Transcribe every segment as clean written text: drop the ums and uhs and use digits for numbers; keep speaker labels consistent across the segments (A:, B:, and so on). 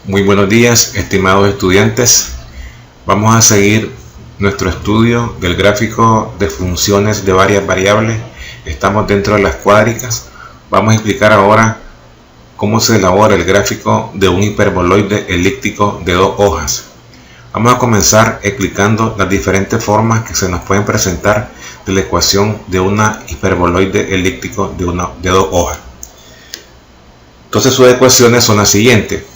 A: Muy buenos días, estimados estudiantes. Vamos a seguir nuestro estudio del gráfico de funciones de varias variables. Estamos dentro de las cuádricas. Vamos a explicar ahora cómo se elabora el gráfico de un hiperboloide elíptico de dos hojas. Vamos a comenzar explicando las diferentes formas que se nos pueden presentar de la ecuación de una hiperboloide elíptico de dos hojas. Entonces sus ecuaciones son las siguientes.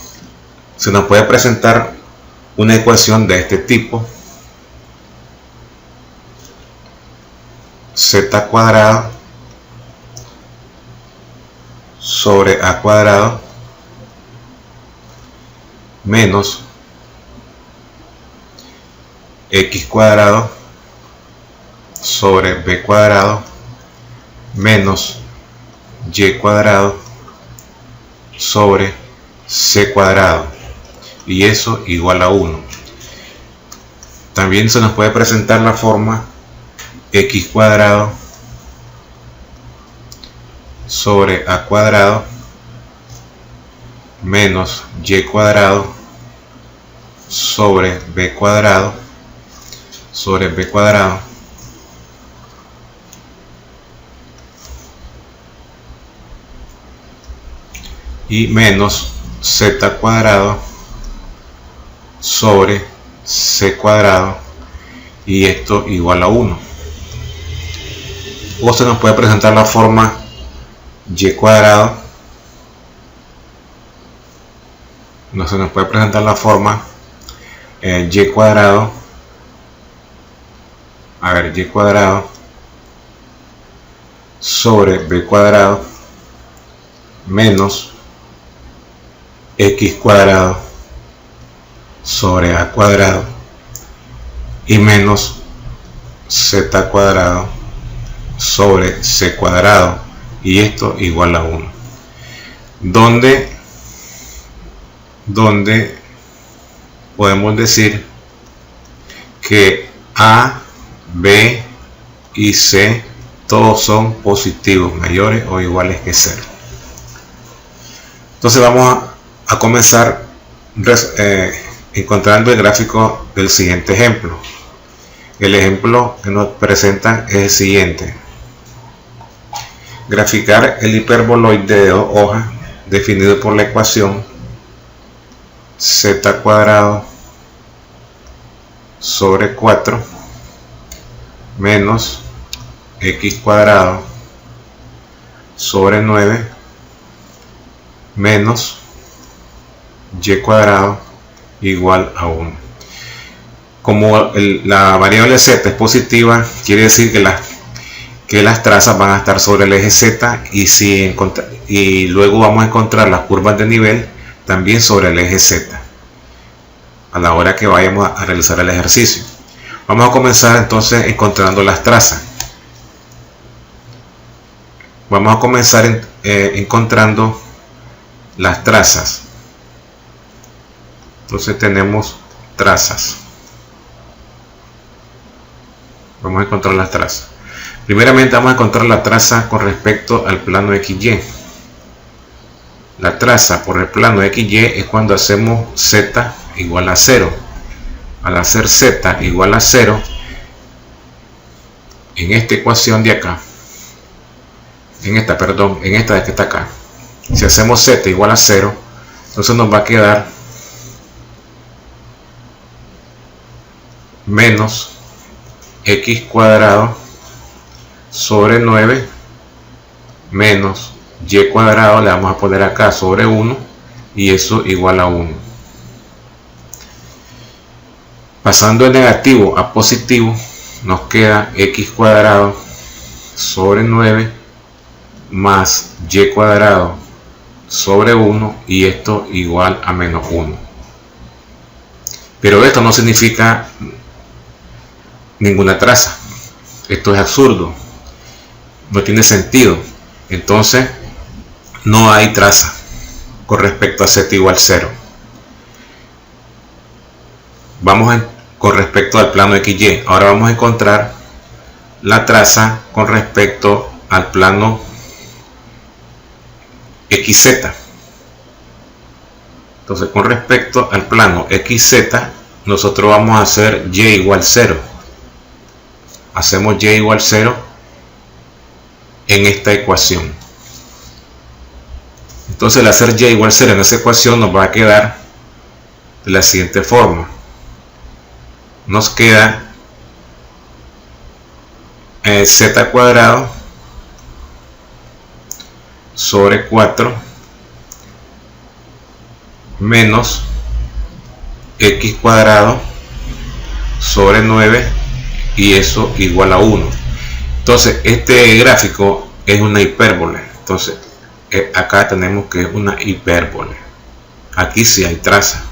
A: Se nos puede presentar una ecuación de este tipo: z cuadrado sobre a cuadrado menos x cuadrado sobre b cuadrado menos y cuadrado sobre c cuadrado, y eso igual a 1. También se nos puede presentar la forma x cuadrado sobre a cuadrado menos y cuadrado sobre b cuadrado y menos z cuadrado sobre c cuadrado, y esto igual a 1. O se nos puede presentar la forma y cuadrado. No se nos puede presentar la forma y cuadrado. Y cuadrado sobre b cuadrado menos x cuadrado sobre a cuadrado y menos z cuadrado sobre c cuadrado, y esto igual a 1. Donde podemos decir que a, b y c todos son positivos, mayores o iguales que 0. Entonces vamos a comenzar encontrando el gráfico del siguiente ejemplo. El ejemplo que nos presentan es el siguiente: graficar el hiperboloide de dos hojas definido por la ecuación z cuadrado sobre 4 menos x cuadrado sobre 9 menos y cuadrado igual a 1. Como la variable z es positiva, quiere decir que las trazas van a estar sobre el eje z, y luego vamos a encontrar las curvas de nivel también sobre el eje z a la hora que vayamos a realizar el ejercicio. Vamos a comenzar entonces encontrando las trazas. Vamos a comenzar encontrando las trazas. Entonces tenemos trazas. Vamos a encontrar las trazas. Primeramente vamos a encontrar la traza con respecto al plano XY. La traza por el plano XY es cuando hacemos z igual a 0. Al hacer z igual a 0, en esta ecuación de acá, en esta que está acá, si hacemos z igual a 0, entonces nos va a quedar menos x cuadrado sobre 9 menos y cuadrado, le vamos a poner acá sobre 1, y eso igual a 1. Pasando de negativo a positivo, nos queda x cuadrado sobre 9 más y cuadrado sobre 1, y esto igual a menos 1. Pero esto no significa ninguna traza. Esto es absurdo, no tiene sentido. Entonces no hay traza con respecto a z igual 0. Con respecto al plano XY, ahora vamos a encontrar la traza con respecto al plano XZ. Entonces, con respecto al plano XZ, nosotros vamos a hacer y igual 0. Hacemos y igual 0 en esta ecuación. Entonces, al hacer y igual 0 en esa ecuación, nos va a quedar de la siguiente forma. Nos queda z cuadrado sobre 4 menos x cuadrado sobre 9 y eso igual a 1. Entonces este gráfico es una hipérbole. Entonces acá tenemos que es una hipérbole. Aquí sí hay traza.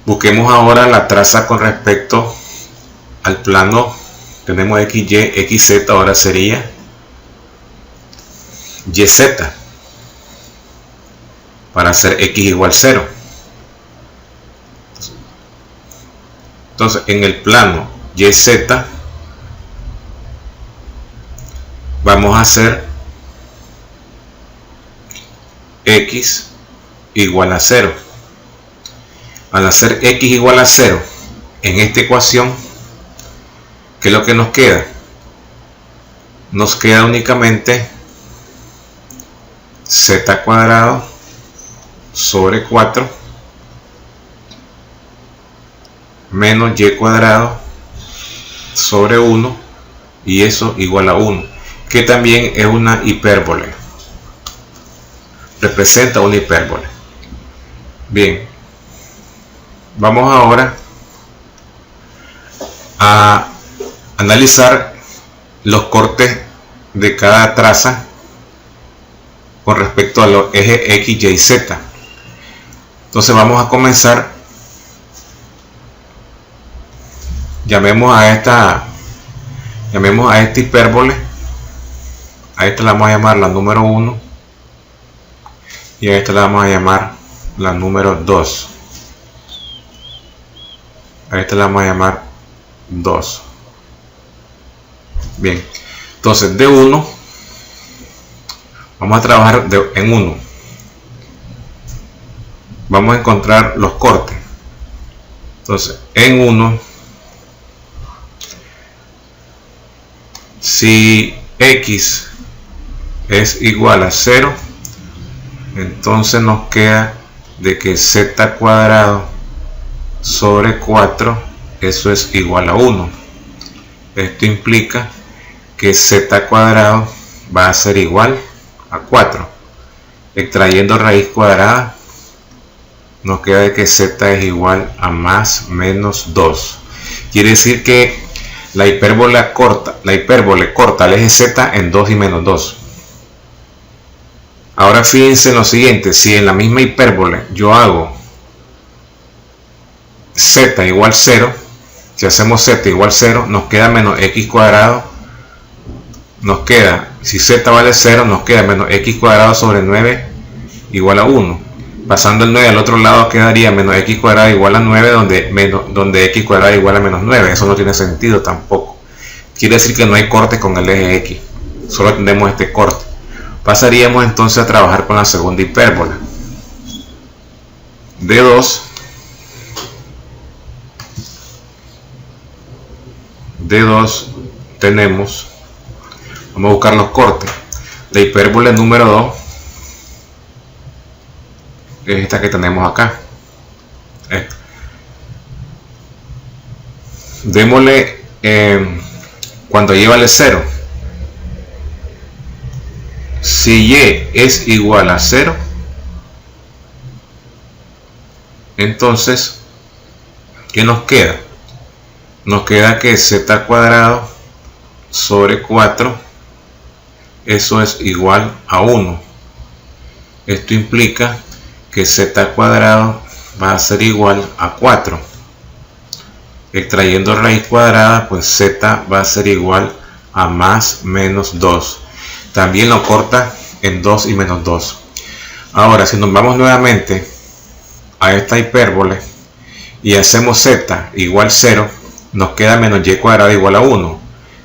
A: Busquemos ahora la traza con respecto al plano. Tenemos XY, XZ, ahora sería YZ para hacer X igual 0. Entonces en el plano YZ vamos a hacer X igual a 0. Al hacer X igual a 0 en esta ecuación, ¿qué es lo que nos queda? Nos queda únicamente z cuadrado sobre 4 menos y cuadrado sobre 1 y eso igual a 1, que también es una hipérbole, representa una hipérbole. Bien, vamos ahora a analizar los cortes de cada traza con respecto a los ejes X, Y, Z. Entonces vamos a comenzar. Llamemos a esta hipérbole, a esta la vamos a llamar la número 1 y a esta la vamos a llamar la número 2. A esta la vamos a llamar 2. Bien, entonces de 1 vamos a trabajar en 1. Vamos a encontrar los cortes. Entonces en 1, si X es igual a 0, entonces nos queda de que z cuadrado sobre 4, eso es igual a 1. Esto implica que z cuadrado va a ser igual a 4. Extrayendo raíz cuadrada, nos queda de que z es igual a más menos 2. Quiere decir que la hipérbole corta el eje z en 2 y menos 2. Ahora fíjense en lo siguiente: si en la misma hipérbole yo hago z igual 0, si hacemos z igual 0, nos queda menos x cuadrado. Nos queda, si z vale 0, nos queda menos x cuadrado sobre 9 igual a 1. Pasando el 9 al otro lado quedaría menos x cuadrado igual a 9, donde x cuadrado igual a menos 9. Eso no tiene sentido tampoco. Quiere decir que no hay corte con el eje x. Solo tenemos este corte. Pasaríamos entonces a trabajar con la segunda hipérbola. D2 tenemos, vamos a buscar los cortes. La hipérbole número 2 es esta que tenemos acá. Démosle cuando y vale 0. Si y es igual a 0, entonces ¿qué nos queda? Nos queda que z cuadrado sobre 4, eso es igual a 1. Esto implica que z cuadrado va a ser igual a 4. Extrayendo raíz cuadrada, pues z va a ser igual a más menos 2. También lo corta en 2 y menos 2. Ahora, si nos vamos nuevamente a esta hipérbole y hacemos z igual 0, nos queda menos y cuadrado igual a 1.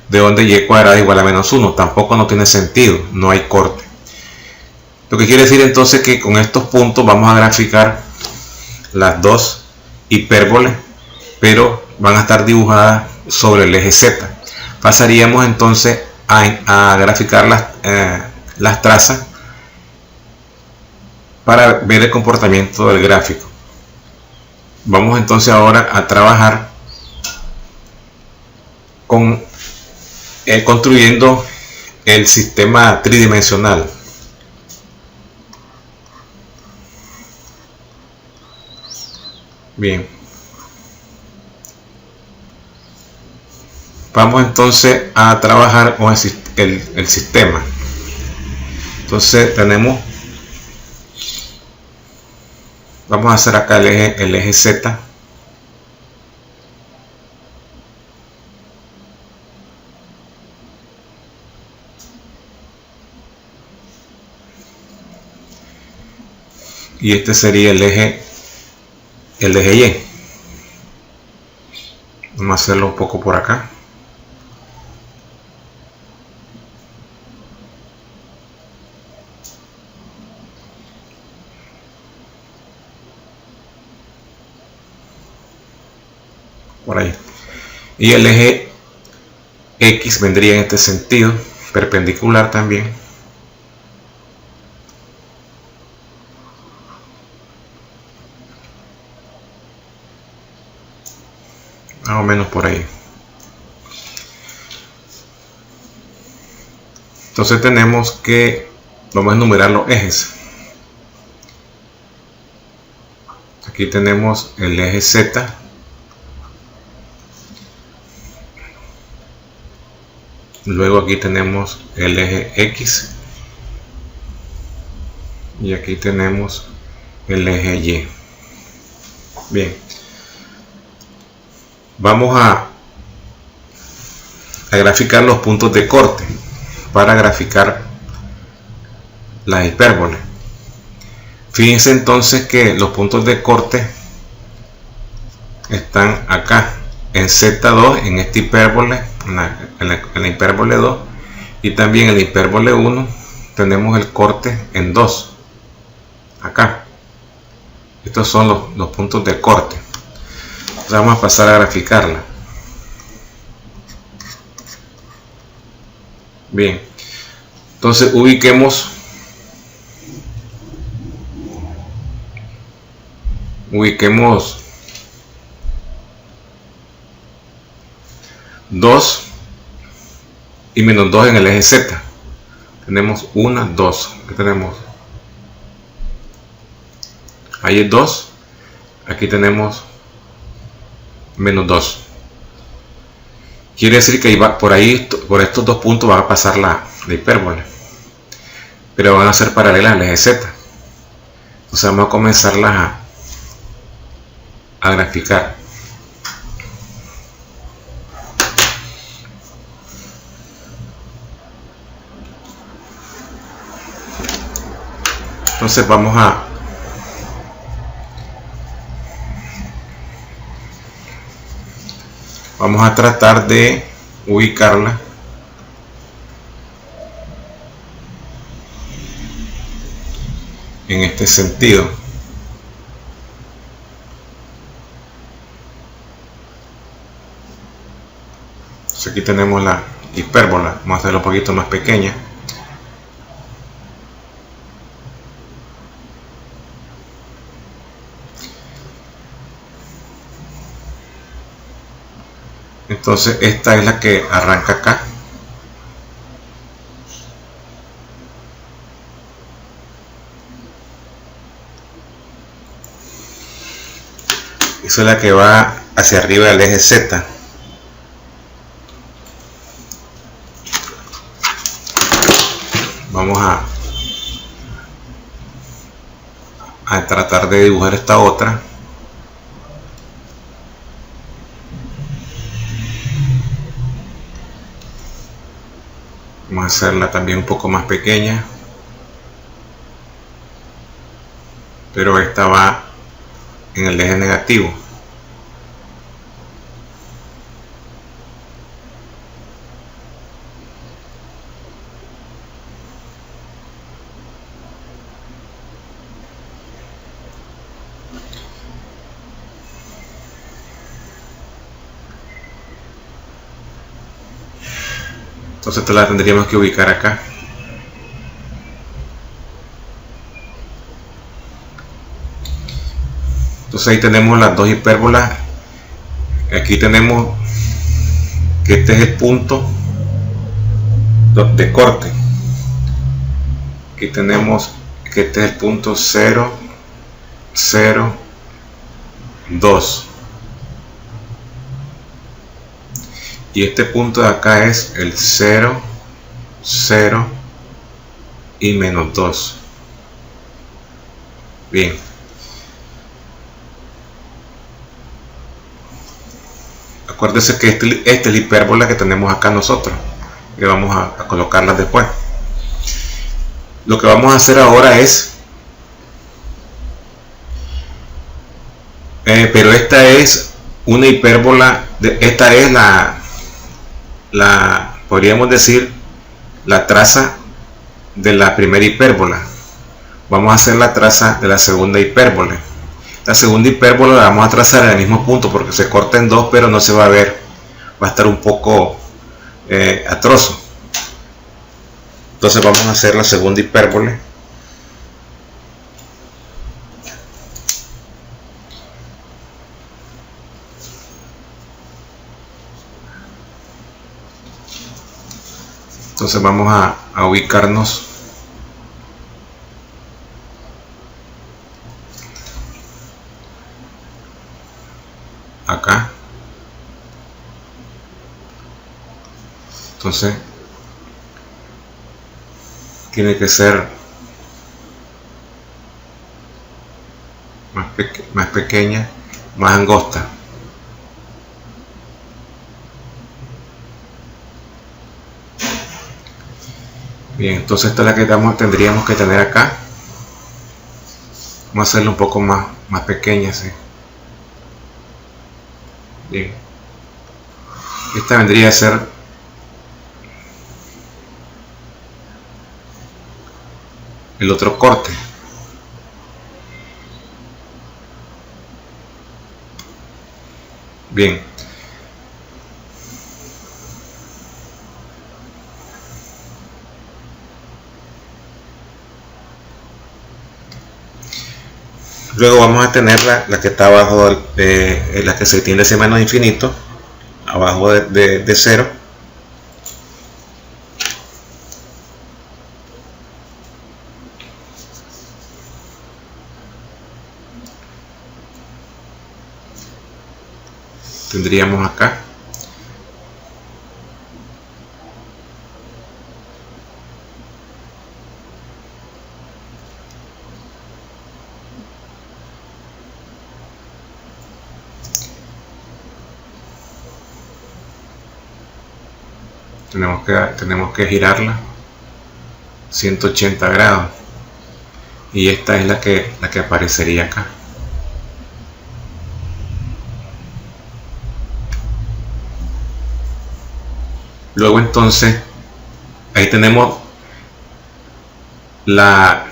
A: De donde y cuadrado igual a menos 1. Tampoco no tiene sentido, no hay corte. Lo que quiere decir entonces que con estos puntos vamos a graficar las dos hipérboles, pero van a estar dibujadas sobre el eje Z. Pasaríamos entonces a graficar las trazas para ver el comportamiento del gráfico. Vamos entonces ahora a trabajar con construyendo el sistema tridimensional. Bien, vamos entonces a trabajar con el sistema. Entonces vamos a hacer acá el eje Z. Y este sería el eje Y. Vamos a hacerlo un poco por acá. Por ahí. Y el eje X vendría en este sentido, perpendicular también. Más o menos por ahí. Entonces tenemos que, vamos a enumerar los ejes. Aquí tenemos el eje Z. Luego aquí tenemos el eje X. Y aquí tenemos el eje Y. Bien. Vamos a graficar los puntos de corte para graficar las hipérboles. Fíjense entonces que los puntos de corte están acá en Z2, en esta hipérbole, en la hipérbole 2, y también en la hipérbole 1 tenemos el corte en 2 acá. Estos son los puntos de corte. Vamos a pasar a graficarla. Bien, entonces ubiquemos ubiquemos 2 y menos 2 en el eje Z. Tenemos 1, 2. Aquí tenemos, ahí es 2. Aquí tenemos menos 2. Quiere decir que por ahí, por estos dos puntos va a pasar la hipérbole, pero van a ser paralelas al eje Z. Entonces vamos a comenzarlas a graficar. Entonces vamos a tratar de ubicarla en este sentido. Entonces aquí tenemos la hipérbola. Vamos a hacerla un poquito más pequeña. Entonces esta es la que arranca acá. Esa es la que va hacia arriba del eje Z. Vamos a tratar de dibujar esta otra. Vamos a hacerla también un poco más pequeña, pero esta va en el eje negativo. Entonces esta la tendríamos que ubicar acá. Entonces ahí tenemos las dos hipérbolas. Aquí tenemos que este es el punto de corte. Aquí tenemos que este es el punto 0, 0, 2. Y este punto de acá es el 0, 0 y menos 2. Bien. Acuérdense que esta es la hipérbola que tenemos acá nosotros. Que vamos a colocarla después. Lo que vamos a hacer ahora es... pero esta es una hipérbola. Esta es podríamos decir, la traza de la primera hipérbola. Vamos a hacer la traza de la segunda hipérbola. La segunda hipérbola la vamos a trazar en el mismo punto porque se corta en dos, pero no se va a ver. Va a estar un poco a trozo. Entonces vamos a hacer la segunda hipérbola. Entonces vamos a ubicarnos acá. Entonces tiene que ser más pequeña, más angosta. Bien, entonces esta es la que tendríamos que tener acá. Vamos a hacerla un poco más pequeña, ¿sí? Bien. Esta vendría a ser el otro corte. Bien. Luego vamos a tener la que está abajo, la que se tiende hacia menos infinito, abajo de 0. Tendríamos acá. Tenemos que girarla 180 grados y esta es la que aparecería acá. Luego entonces ahí tenemos la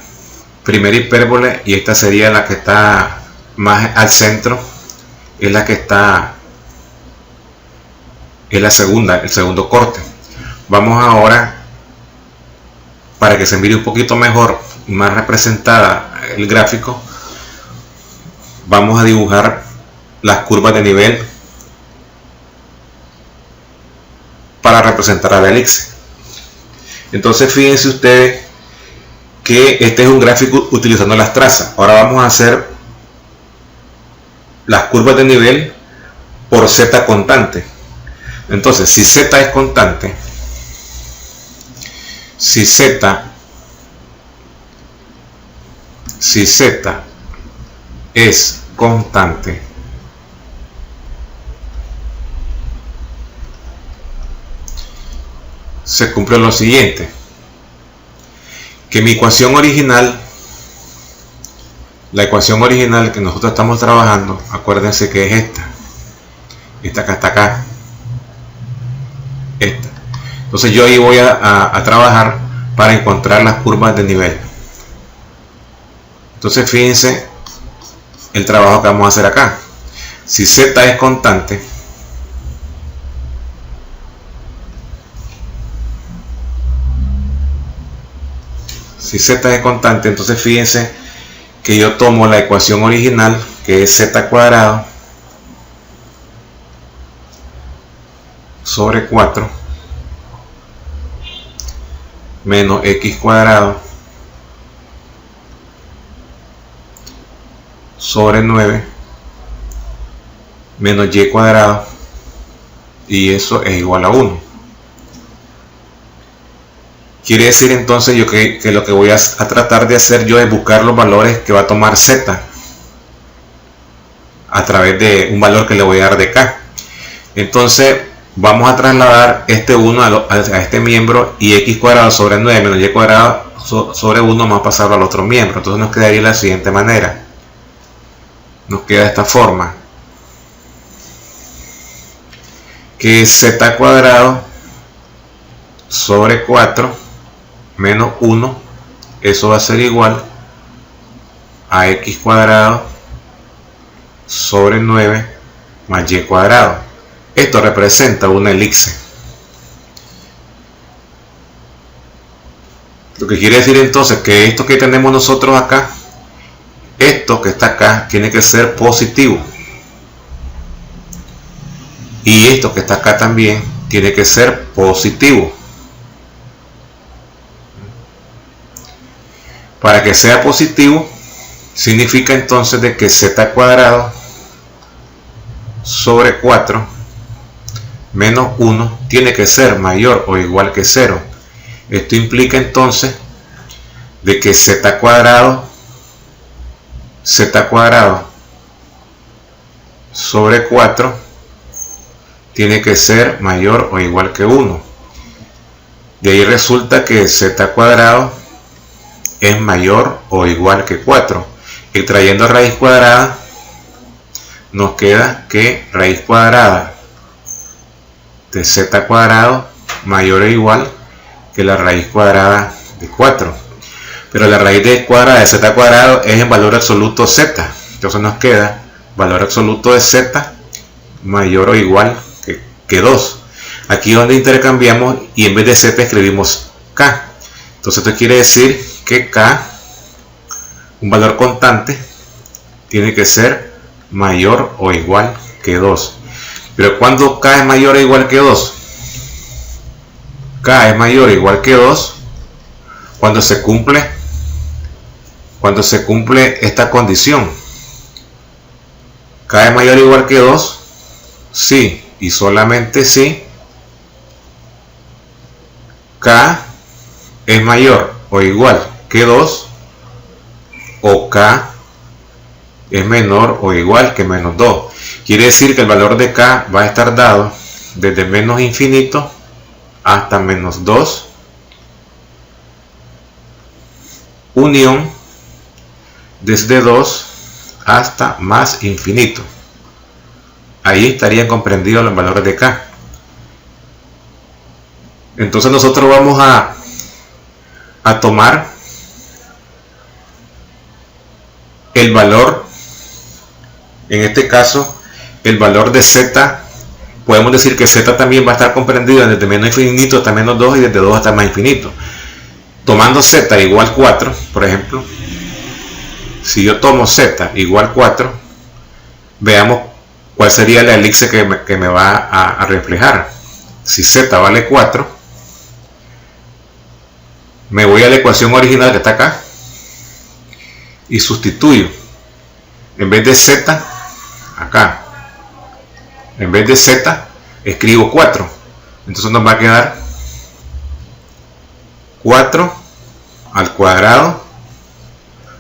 A: primera hipérbola y esta sería la que está más al centro, es la que está, es la segunda, el segundo corte. Vamos ahora, para que se mire un poquito mejor, más representada el gráfico, vamos a dibujar las curvas de nivel para representar a la elipse. Entonces fíjense ustedes que este es un gráfico utilizando las trazas. Ahora vamos a hacer las curvas de nivel por z constante. Entonces si z es constante, si z es constante, se cumple lo siguiente, que mi ecuación original, la ecuación original que nosotros estamos trabajando, acuérdense que es esta que está acá, esta. Entonces yo ahí voy a trabajar para encontrar las curvas de nivel. Entonces fíjense el trabajo que vamos a hacer acá. Si z es constante, Si z es constante, entonces fíjense que yo tomo la ecuación original, que es z cuadrado sobre 4 menos x cuadrado sobre 9 menos y cuadrado, y eso es igual a 1. Quiere decir entonces yo que lo que voy a tratar de hacer yo es buscar los valores que va a tomar z a través de un valor que le voy a dar de k. Entonces vamos a trasladar este 1 a este miembro, y x cuadrado sobre 9 menos y cuadrado sobre 1 vamos a pasarlo al otro miembro. Entonces nos quedaría de la siguiente manera. Nos queda de esta forma, que z cuadrado sobre 4 menos 1, eso va a ser igual a x cuadrado sobre 9 más y cuadrado. Esto representa una elipse. Lo que quiere decir entonces que esto que tenemos nosotros acá, esto que está acá, tiene que ser positivo, y esto que está acá también tiene que ser positivo. Para que sea positivo, significa entonces de que z cuadrado sobre 4 menos 1 tiene que ser mayor o igual que 0. Esto implica entonces de que z cuadrado sobre 4 tiene que ser mayor o igual que 1. De ahí resulta que z cuadrado es mayor o igual que 4. Y trayendo raíz cuadrada, nos queda que raíz cuadrada de z cuadrado mayor o igual que la raíz cuadrada de 4. Pero la raíz de cuadrada de z cuadrado es en valor absoluto z. Entonces nos queda valor absoluto de z mayor o igual que 2. Aquí donde intercambiamos, y en vez de z escribimos k. Entonces esto quiere decir que k, un valor constante, tiene que ser mayor o igual que 2. Pero cuando k es mayor o igual que 2, k es mayor o igual que 2 cuando se cumple esta condición. K es mayor o igual que 2 si y solamente si k es mayor o igual que 2 o k es menor o igual que menos 2. Quiere decir que el valor de k va a estar dado desde menos infinito hasta menos 2 unión desde 2 hasta más infinito. Ahí estarían comprendidos los valores de k. Entonces nosotros vamos a tomar el valor, en este caso el valor de z. Podemos decir que z también va a estar comprendido desde menos infinito hasta menos 2 y desde 2 hasta más infinito. Tomando z igual 4, por ejemplo, si yo tomo z igual 4, veamos cuál sería la elipse que me va a reflejar. Si z vale 4, me voy a la ecuación original que está acá y sustituyo. En vez de z, acá, en vez de z, escribo 4. Entonces nos va a quedar 4 al cuadrado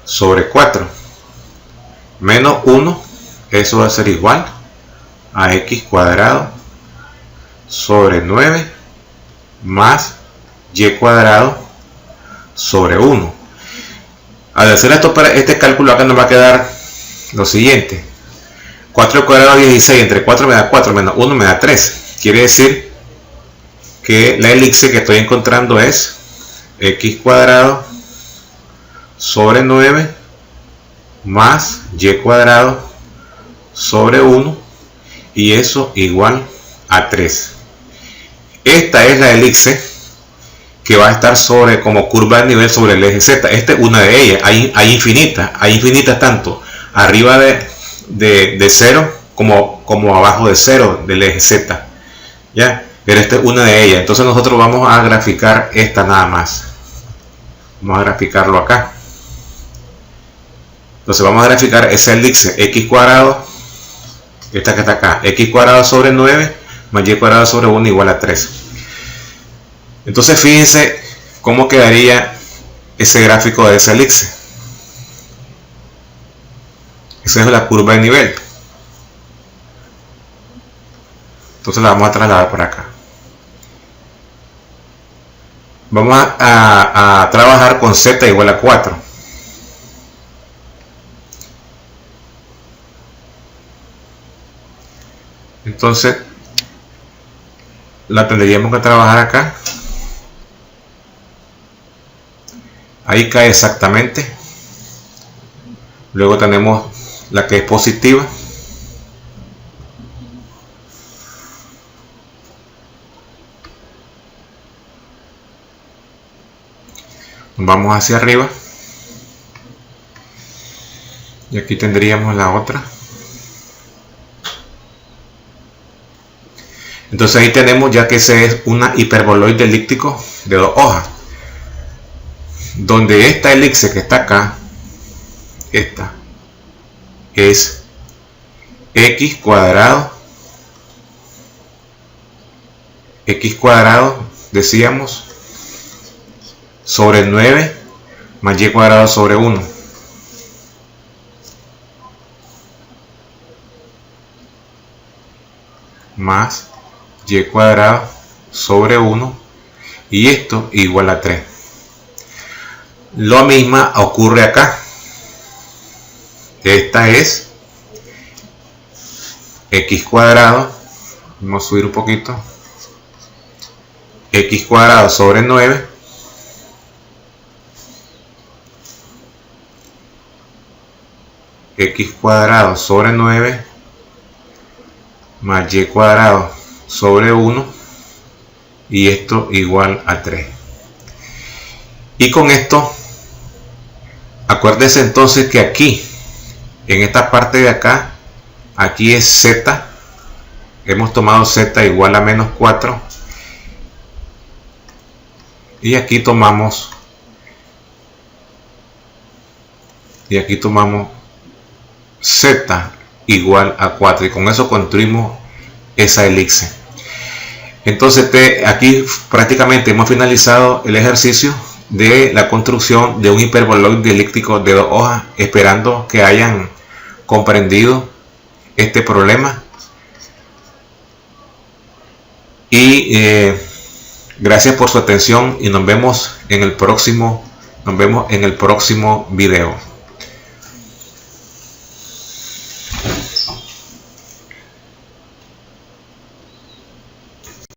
A: sobre 4 menos 1. Eso va a ser igual a x cuadrado sobre 9 más y cuadrado sobre 1. Al hacer este cálculo acá nos va a quedar lo siguiente: 4 al cuadrado 16, entre 4 me da 4, menos 1 me da 3. Quiere decir que la elipse que estoy encontrando es x cuadrado sobre 9 más y cuadrado sobre 1, y eso igual a 3. Esta es la elipse que va a estar sobre, como curva de nivel sobre el eje Z. Esta es una de ellas. Hay infinitas tanto arriba de 0 como abajo de 0 del eje Z, ¿ya? Pero esta es una de ellas. Entonces nosotros vamos a graficar esta nada más. Vamos a graficarlo acá. Entonces vamos a graficar ese elipse x cuadrado, esta que está acá, x cuadrado sobre 9 más y cuadrado sobre 1 igual a 3. Entonces fíjense cómo quedaría ese gráfico de ese elipse. Esa es la curva de nivel. Entonces la vamos a trasladar por acá. Vamos a trabajar con z igual a 4. Entonces la tendríamos que trabajar acá. Ahí cae exactamente. Luego tenemos la que es positiva. Vamos hacia arriba. Y aquí tendríamos la otra. Entonces ahí tenemos ya que ese es una hiperboloide elíptico de 2 hojas. Donde esta elipse que está acá, esta es x cuadrado decíamos sobre 9 más y cuadrado sobre 1. Más y cuadrado sobre 1, y esto igual a 3. Lo mismo ocurre acá. Esta es x cuadrado, vamos a subir un poquito, x cuadrado sobre 9 x cuadrado sobre 9 más y cuadrado sobre 1, y esto igual a 3. Y con esto, acuérdense entonces que aquí, en esta parte de acá, aquí es z, hemos tomado z igual a menos 4, y aquí tomamos z igual a 4, y con eso construimos esa elipse. Entonces aquí prácticamente hemos finalizado el ejercicio de la construcción de un hiperboloide elíptico de 2 hojas, esperando que hayan comprendido este problema, y gracias por su atención, y nos vemos en el próximo video.